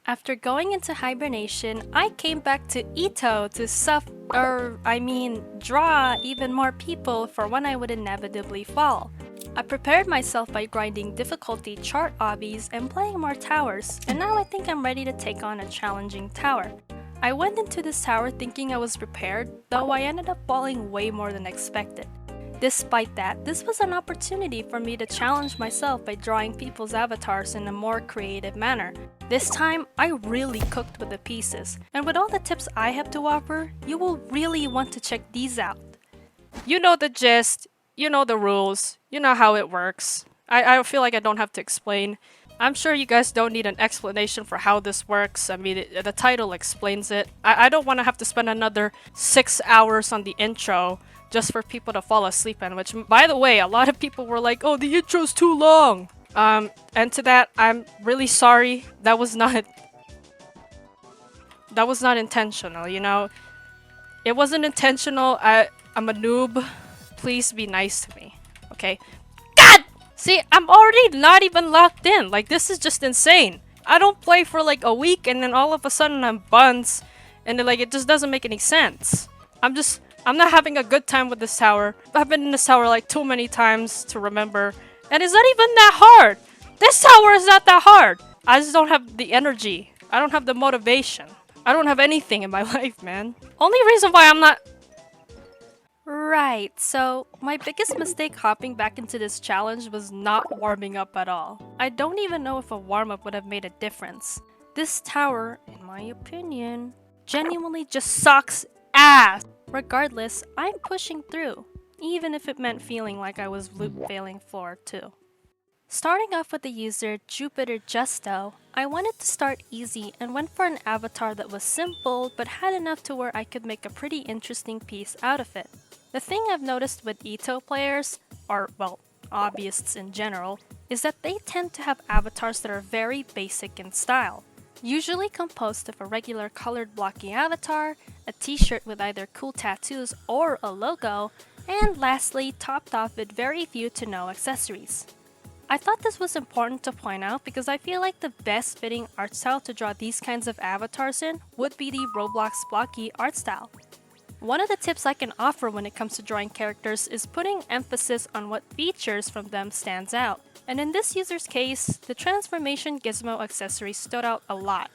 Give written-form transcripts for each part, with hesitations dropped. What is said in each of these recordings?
After going into hibernation, I came back to ETOH to draw even more people for when I would inevitably fall. I prepared myself by grinding difficulty chart obbies and playing more towers, and now I think I'm ready to take on a challenging tower. I went into this tower thinking I was prepared, though I ended up falling way more than expected. Despite that, this was an opportunity for me to challenge myself by drawing people's avatars in a more creative manner. This time, I really cooked with the pieces, and with all the tips I have to offer, you will really want to check these out. You know the gist, you know the rules, you know how it works. I feel like I don't have to explain. I'm sure you guys don't need an explanation for how this works. I mean, the title explains it. I don't want to have to spend another 6 hours on the intro just for people to fall asleep in, which, by the way, a lot of people were like, oh, the intro's too long. And to that, I'm really sorry. That was not intentional, you know? It wasn't intentional. I'm a noob. Please be nice to me, okay? God! See, I'm already not even locked in. Like, this is just insane. I don't play for like a week and then all of a sudden I'm buns. And then, like, it just doesn't make any sense. I'm not having a good time with this tower. I've been in this tower like too many times to remember. And it's not even that hard. This tower is not that hard. I just don't have the energy. I don't have the motivation. I don't have anything in my life, man. Only reason why I'm not... Right, so my biggest mistake hopping back into this challenge was not warming up at all. I don't even know if a warm-up would have made a difference. This tower, in my opinion, genuinely just sucks ass. Regardless, I'm pushing through, even if it meant feeling like I was loop failing floor 2. Starting off with the user Jupiter Justo, I wanted to start easy and went for an avatar that was simple but had enough to where I could make a pretty interesting piece out of it. The thing I've noticed with ETOH players, or well, hobbyists in general, is that they tend to have avatars that are very basic in style. Usually composed of a regular colored blocky avatar, a t-shirt with either cool tattoos or a logo, and lastly topped off with very few to no accessories. I thought this was important to point out because I feel like the best fitting art style to draw these kinds of avatars in would be the Roblox blocky art style. One of the tips I can offer when it comes to drawing characters is putting emphasis on what features from them stands out. And in this user's case, the transformation gizmo accessory stood out a lot.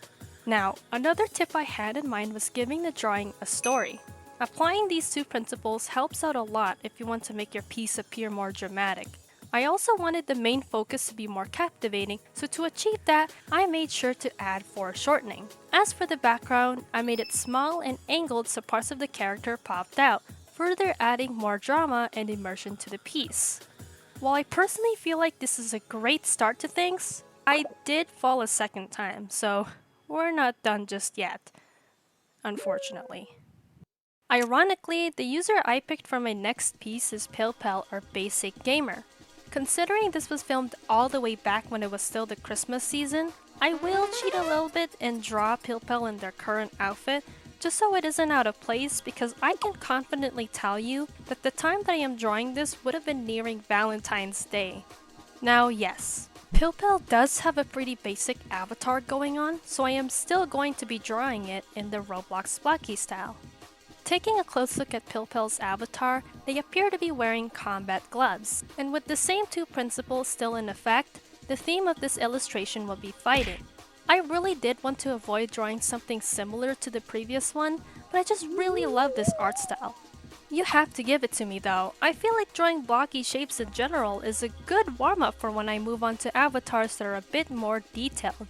Now, another tip I had in mind was giving the drawing a story. Applying these two principles helps out a lot if you want to make your piece appear more dramatic. I also wanted the main focus to be more captivating, so to achieve that, I made sure to add foreshortening. As for the background, I made it small and angled so parts of the character popped out, further adding more drama and immersion to the piece. While I personally feel like this is a great start to things, I did fall a second time, so we're not done just yet, unfortunately. Ironically, the user I picked for my next piece is Pillpel or Basic Gamer. Considering this was filmed all the way back when it was still the Christmas season, I will cheat a little bit and draw Pillpel in their current outfit, just so it isn't out of place, because I can confidently tell you that the time that I am drawing this would have been nearing Valentine's Day. Now yes, Pillpel does have a pretty basic avatar going on, so I am still going to be drawing it in the Roblox blocky style. Taking a close look at Pillpel's avatar, they appear to be wearing combat gloves, and with the same two principles still in effect, the theme of this illustration will be fighting. I really did want to avoid drawing something similar to the previous one, but I just really love this art style. You have to give it to me though. I feel like drawing blocky shapes in general is a good warm-up for when I move on to avatars that are a bit more detailed.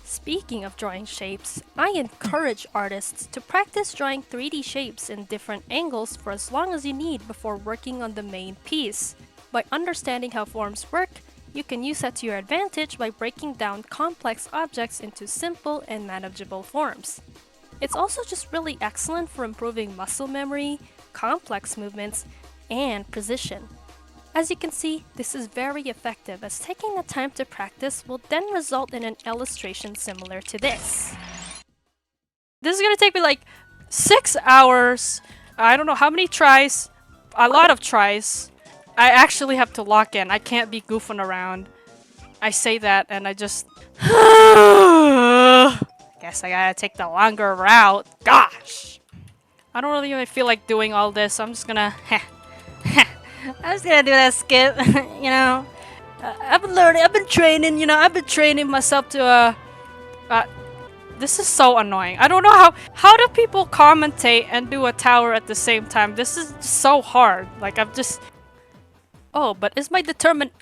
Speaking of drawing shapes, I encourage artists to practice drawing 3D shapes in different angles for as long as you need before working on the main piece. By understanding how forms work, you can use that to your advantage by breaking down complex objects into simple and manageable forms. It's also just really excellent for improving muscle memory, complex movements, and precision. As you can see, this is very effective as taking the time to practice will then result in an illustration similar to this. This is gonna take me like 6 hours. I don't know how many tries. A lot of tries. I actually have to lock in. I can't be goofing around. I say that and I just... guess I gotta take the longer route. Gosh! I don't really even feel like doing all this, so I'm just gonna... I'm just gonna do that skip, you know? I've been learning, I've been training, you know, I've been training myself to, this is so annoying. I don't know how do people commentate and do a tower at the same time? This is so hard. Like, I'm just... Oh, but is my determined...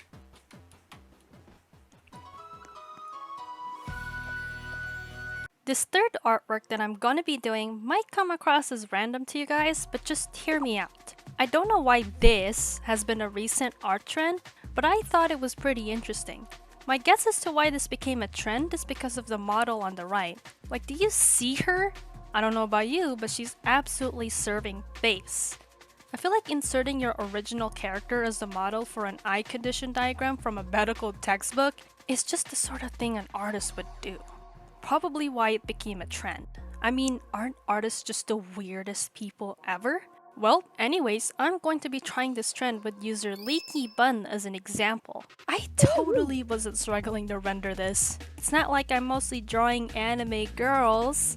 This third artwork that I'm gonna be doing might come across as random to you guys, but just hear me out. I don't know why this has been a recent art trend, but I thought it was pretty interesting. My guess as to why this became a trend is because of the model on the right. Like, do you see her? I don't know about you, but she's absolutely serving face. I feel like inserting your original character as the model for an eye condition diagram from a medical textbook is just the sort of thing an artist would do. Probably why it became a trend. I mean, aren't artists just the weirdest people ever? Well, anyways, I'm going to be trying this trend with user Leaky Bun as an example. I totally wasn't struggling to render this. It's not like I'm mostly drawing anime girls.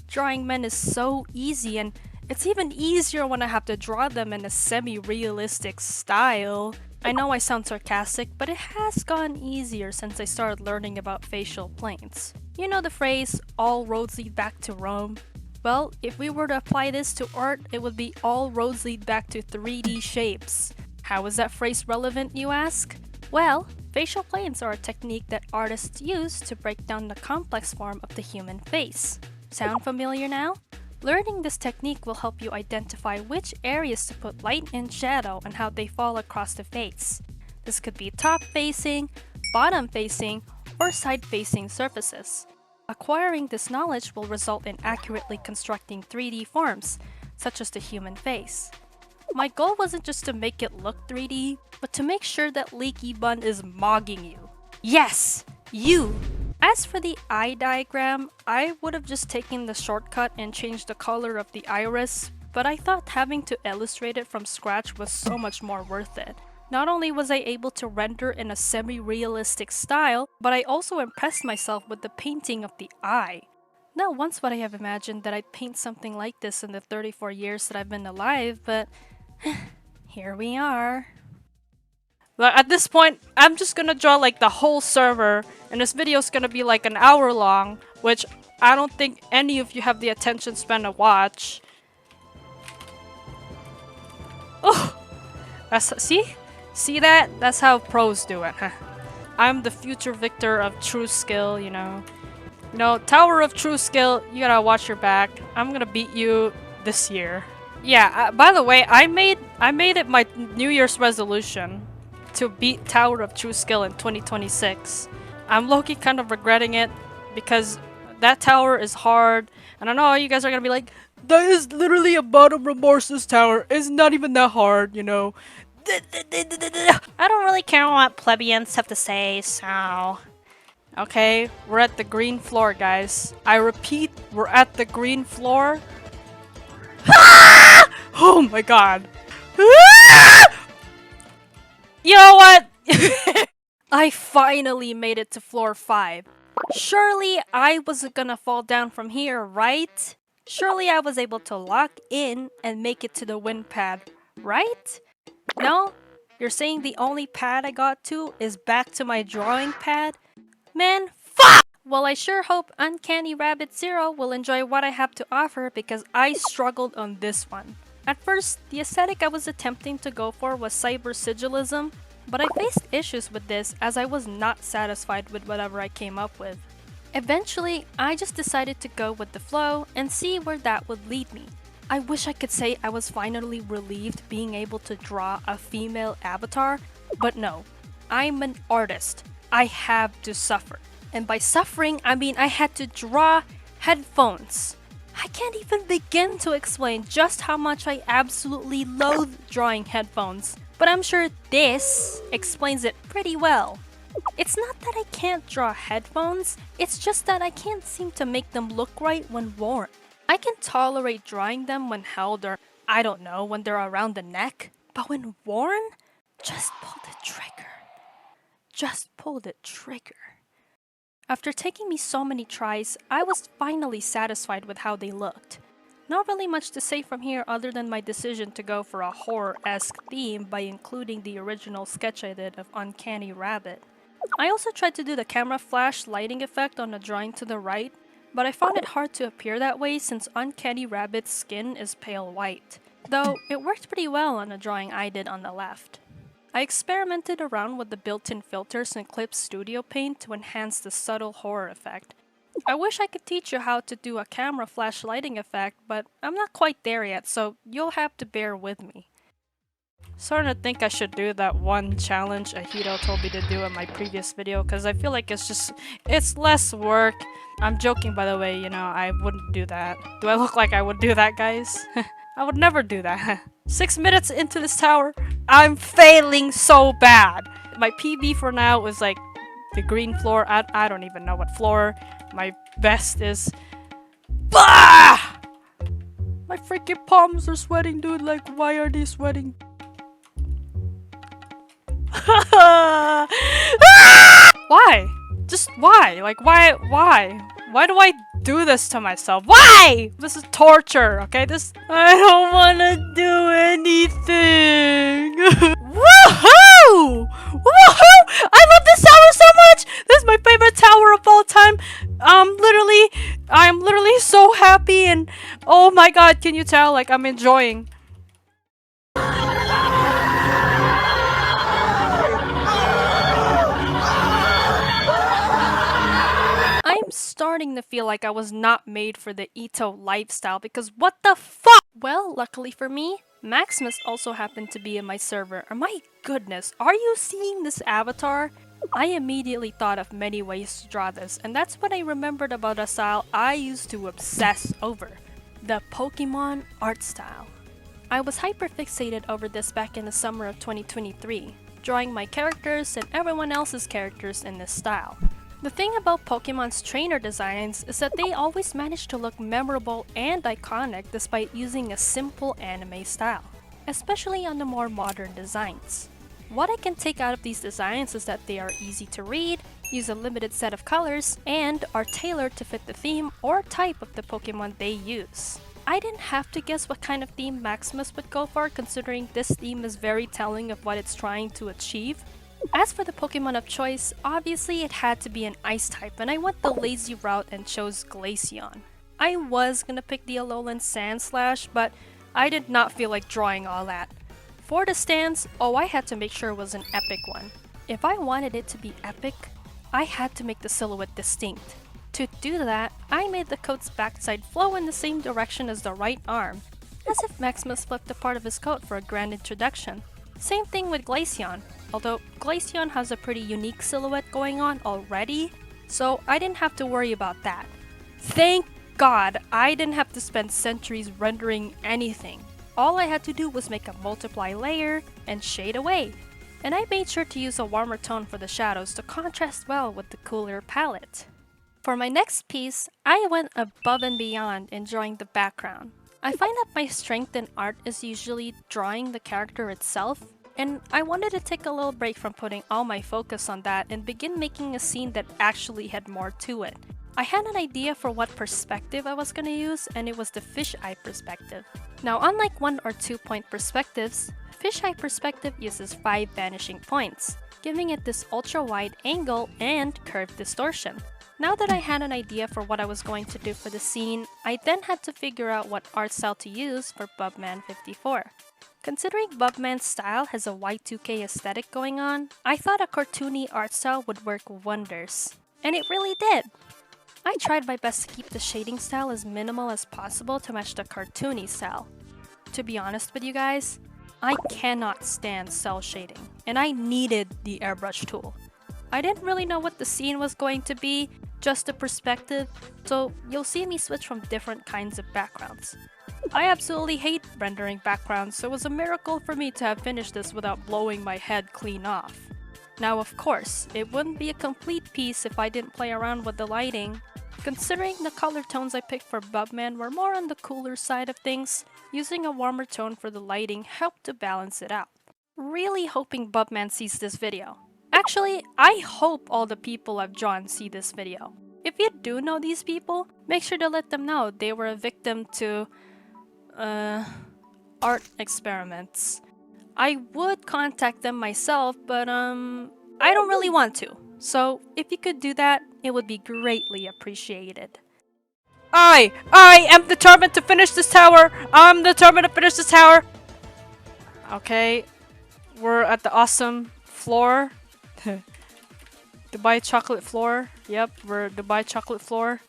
Drawing men is so easy, and it's even easier when I have to draw them in a semi-realistic style. I know I sound sarcastic, but it has gotten easier since I started learning about facial planes. You know the phrase, all roads lead back to Rome? Well, if we were to apply this to art, it would be all roads lead back to 3D shapes. How is that phrase relevant, you ask? Well, facial planes are a technique that artists use to break down the complex form of the human face. Sound familiar now? Learning this technique will help you identify which areas to put light and shadow and how they fall across the face. This could be top-facing, bottom-facing, or side-facing surfaces. Acquiring this knowledge will result in accurately constructing 3D forms, such as the human face. My goal wasn't just to make it look 3D, but to make sure that Leaky Bun is mogging you. Yes! You! As for the eye diagram, I would have just taken the shortcut and changed the color of the iris, but I thought having to illustrate it from scratch was so much more worth it. Not only was I able to render in a semi-realistic style, but I also impressed myself with the painting of the eye. Not once would I have imagined that I'd paint something like this in the 34 years that I've been alive, but here we are. At this point, I'm just gonna draw like the whole server, and this video is gonna be like an hour long, which I don't think any of you have the attention span to watch. Oh! See that? That's how pros do it, huh? I'm the future victor of true skill, you know. You know, Tower of True Skill, you gotta watch your back. I'm gonna beat you this year. Yeah, by the way, I made it my New Year's resolution to beat Tower of True Skill in 2026. I'm low-key kind of regretting it because that tower is hard, and I know you guys are gonna be like, that is literally a bottom remorseless tower. It's not even that hard, you know. I don't really care what plebeians have to say, so... Okay, we're at the green floor, guys. I repeat, we're at the green floor. Oh my god. You know what? I finally made it to floor 5. Surely I wasn't gonna fall down from here, right? Surely I was able to lock in and make it to the wind pad, right? No? You're saying the only pad I got to is back to my drawing pad? Man, fuck! Well, I sure hope Uncanny Rabbit 0 will enjoy what I have to offer because I struggled on this one. At first, the aesthetic I was attempting to go for was cyber sigilism, but I faced issues with this as I was not satisfied with whatever I came up with. Eventually, I just decided to go with the flow and see where that would lead me. I wish I could say I was finally relieved being able to draw a female avatar, but no, I'm an artist. I have to suffer. And by suffering, I mean I had to draw headphones. I can't even begin to explain just how much I absolutely loathe drawing headphones, but I'm sure this explains it pretty well. It's not that I can't draw headphones, it's just that I can't seem to make them look right when worn. I can tolerate drawing them when held or, I don't know, when they're around the neck, but when worn, just pull the trigger. Just pull the trigger. After taking me so many tries, I was finally satisfied with how they looked. Not really much to say from here other than my decision to go for a horror-esque theme by including the original sketch I did of Uncanny Rabbit. I also tried to do the camera flash lighting effect on the drawing to the right, but I found it hard to appear that way since Uncanny Rabbit's skin is pale white, though it worked pretty well on the drawing I did on the left. I experimented around with the built-in filters in Clip Studio Paint to enhance the subtle horror effect. I wish I could teach you how to do a camera flash lighting effect, but I'm not quite there yet, so you'll have to bear with me. Starting to think I should do that one challenge Ahito told me to do in my previous video, because I feel like it's less work. I'm joking, by the way, you know, I wouldn't do that. Do I look like I would do that, guys? I would never do that. 6 minutes into this tower, I'm failing so bad. My PB for now is like the green floor. I don't even know what floor my best is. Bah! My freaking palms are sweating, dude. Like, why are they sweating? Why? Just why? Like, why? Why do I do this to myself? Why? This is torture, okay? I don't want to do anything. Woohoo! Woohoo! I love this tower so much! This is my favorite tower of all time. I'm literally so happy, and oh my god, can you tell? Like, I'm enjoying. I'm starting to feel like I was not made for the ETOH lifestyle because what the fuck? Well, luckily for me, Maximus also happened to be in my server. My goodness, are you seeing this avatar? I immediately thought of many ways to draw this, and that's what I remembered about a style I used to obsess over. The Pokemon art style. I was hyper-fixated over this back in the summer of 2023, drawing my characters and everyone else's characters in this style. The thing about Pokemon's trainer designs is that they always manage to look memorable and iconic despite using a simple anime style, especially on the more modern designs. What I can take out of these designs is that they are easy to read, use a limited set of colors, and are tailored to fit the theme or type of the Pokemon they use. I didn't have to guess what kind of theme Maximus would go for, considering this theme is very telling of what it's trying to achieve. As for the Pokemon of choice, obviously it had to be an ice type, and I went the lazy route and chose Glaceon. I was gonna pick the Alolan Sandslash, but I did not feel like drawing all that. For the stance, I had to make sure it was an epic one. If I wanted it to be epic, I had to make the silhouette distinct. To do that, I made the coat's backside flow in the same direction as the right arm, as if Maximus flipped a part of his coat for a grand introduction. Same thing with Glaceon, although Glaceon has a pretty unique silhouette going on already, so I didn't have to worry about that. Thank God I didn't have to spend centuries rendering anything. All I had to do was make a multiply layer and shade away. And I made sure to use a warmer tone for the shadows to contrast well with the cooler palette. For my next piece, I went above and beyond in drawing the background. I find that my strength in art is usually drawing the character itself, and I wanted to take a little break from putting all my focus on that and begin making a scene that actually had more to it. I had an idea for what perspective I was going to use, and it was the fisheye perspective. Now, unlike 1 or 2 point perspectives, fisheye perspective uses 5 vanishing points, giving it this ultra-wide angle and curved distortion. Now that I had an idea for what I was going to do for the scene, I then had to figure out what art style to use for Bubman 54. Considering Bubman's style has a Y2K aesthetic going on, I thought a cartoony art style would work wonders. And it really did! I tried my best to keep the shading style as minimal as possible to match the cartoony style. To be honest with you guys, I cannot stand cell shading, and I needed the airbrush tool. I didn't really know what the scene was going to be, just the perspective, so you'll see me switch from different kinds of backgrounds. I absolutely hate rendering backgrounds, so it was a miracle for me to have finished this without blowing my head clean off. Now of course, it wouldn't be a complete piece if I didn't play around with the lighting. Considering the color tones I picked for Bubman were more on the cooler side of things, using a warmer tone for the lighting helped to balance it out. Really hoping Bubman sees this video. Actually, I hope all the people I've drawn see this video. If you do know these people, make sure to let them know they were a victim to art experiments. I would contact them myself, but I don't really want to. So if you could do that, it would be greatly appreciated. I am determined to finish this tower. I'm determined to finish this tower. Okay, we're at the awesome floor. Dubai chocolate floor. Yep, we're Dubai chocolate floor.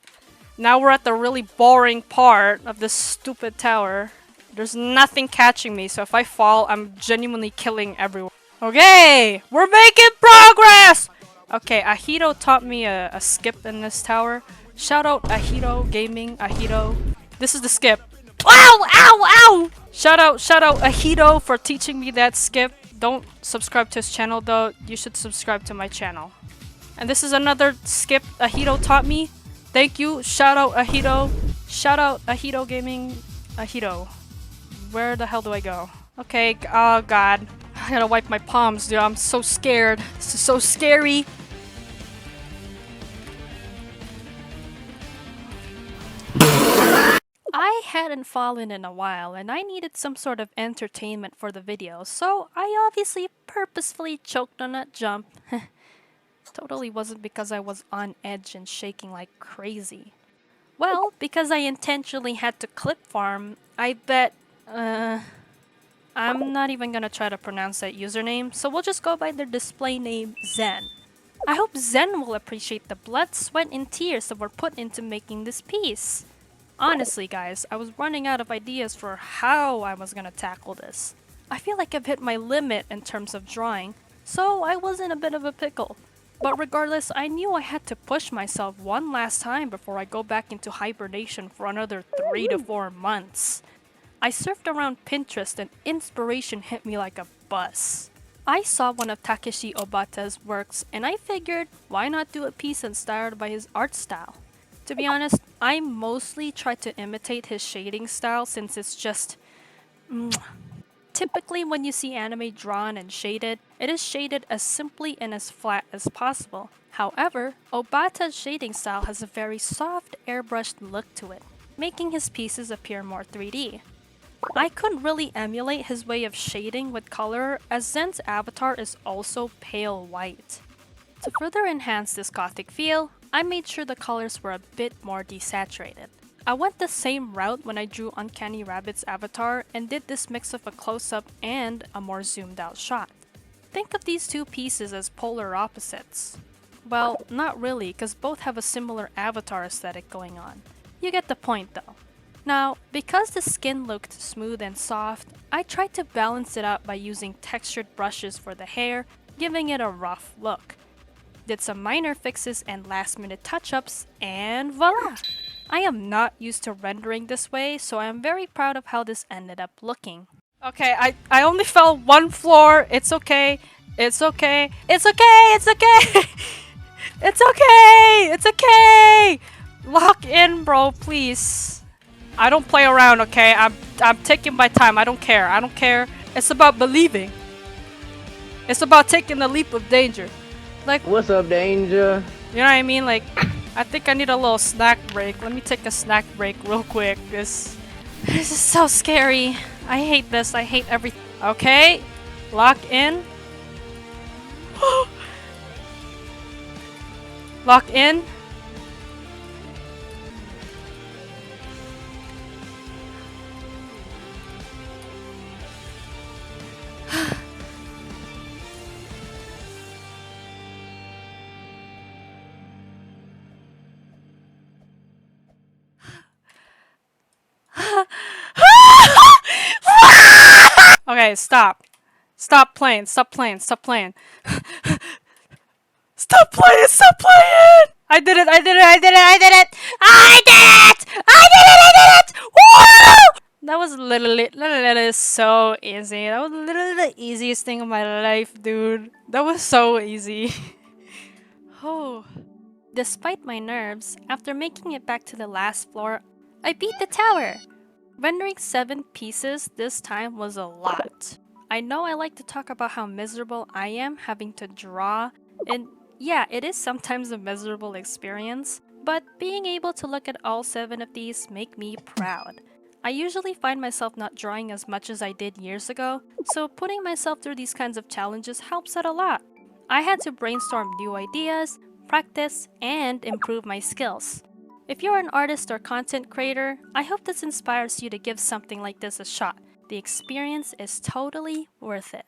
Now we're at the really boring part of this stupid tower. There's nothing catching me, so if I fall, I'm genuinely killing everyone. Okay, we're making progress! Okay, Ahito taught me a skip in this tower. Shout out Ahito Gaming, Ahito. This is the skip. Ow! Ow! Ow! Shout out Ahito for teaching me that skip. Don't subscribe to his channel though. You should subscribe to my channel. And this is another skip Ahito taught me. Thank you. Shout out Ahito. Shout out Ahito Gaming, Ahito. Where the hell do I go? Okay, oh god. I gotta wipe my palms, dude. I'm so scared. This is so scary. I hadn't fallen in a while and I needed some sort of entertainment for the video, so I obviously purposefully choked on that jump. Totally wasn't because I was on edge and shaking like crazy. Well, because I intentionally had to clip farm, I bet, I'm not even gonna try to pronounce that username, so we'll just go by their display name, Zen. I hope Zen will appreciate the blood, sweat, and tears that were put into making this piece. Honestly, guys, I was running out of ideas for how I was gonna tackle this. I feel like I've hit my limit in terms of drawing, so I was in a bit of a pickle. But regardless, I knew I had to push myself one last time before I go back into hibernation for another 3 to 4 months. I surfed around Pinterest and inspiration hit me like a bus. I saw one of Takeshi Obata's works and I figured, why not do a piece inspired by his art style? To be honest, I mostly try to imitate his shading style since it's just... Typically when you see anime drawn and shaded, it is shaded as simply and as flat as possible. However, Obata's shading style has a very soft, airbrushed look to it, making his pieces appear more 3D. I couldn't really emulate his way of shading with color as Zen's avatar is also pale white. To further enhance this gothic feel, I made sure the colors were a bit more desaturated. I went the same route when I drew Uncanny Rabbit's avatar and did this mix of a close-up and a more zoomed out shot. Think of these two pieces as polar opposites. Well, not really, because both have a similar avatar aesthetic going on. You get the point though. Now, because the skin looked smooth and soft, I tried to balance it out by using textured brushes for the hair, giving it a rough look. Did some minor fixes and last minute touch-ups, and voila! I am not used to rendering this way, so I am very proud of how this ended up looking. Okay, I only fell 1 floor. It's okay. It's okay. It's okay. It's okay. It's okay. It's okay. Lock in, bro, please. I don't play around, okay? I'm taking my time. I don't care. I don't care. It's about believing. It's about taking the leap of danger. Like, what's up, danger? You know what I mean? Like, I think I need a little snack break. Let me take a snack break real quick. This is so scary. I hate this. I hate everything. Okay, lock in. Lock in. Okay, stop. Stop playing. Stop playing. Stop playing. Stop playing. Stop playing. I did it. I did it. I did it. I did it. I did it. I did it. I did it. Woo! That was literally so easy. That was literally the easiest thing of my life, dude. That was so easy. Oh. Despite my nerves, after making it back to the last floor, I beat the tower! Rendering 7 pieces this time was a lot. I know I like to talk about how miserable I am having to draw And yeah, it is sometimes a miserable experience, but being able to look at all 7 of these make me proud. I usually find myself not drawing as much as I did years ago, so putting myself through these kinds of challenges helps out a lot. I had to brainstorm new ideas, practice, and improve my skills. If you're an artist or content creator, I hope this inspires you to give something like this a shot. The experience is totally worth it.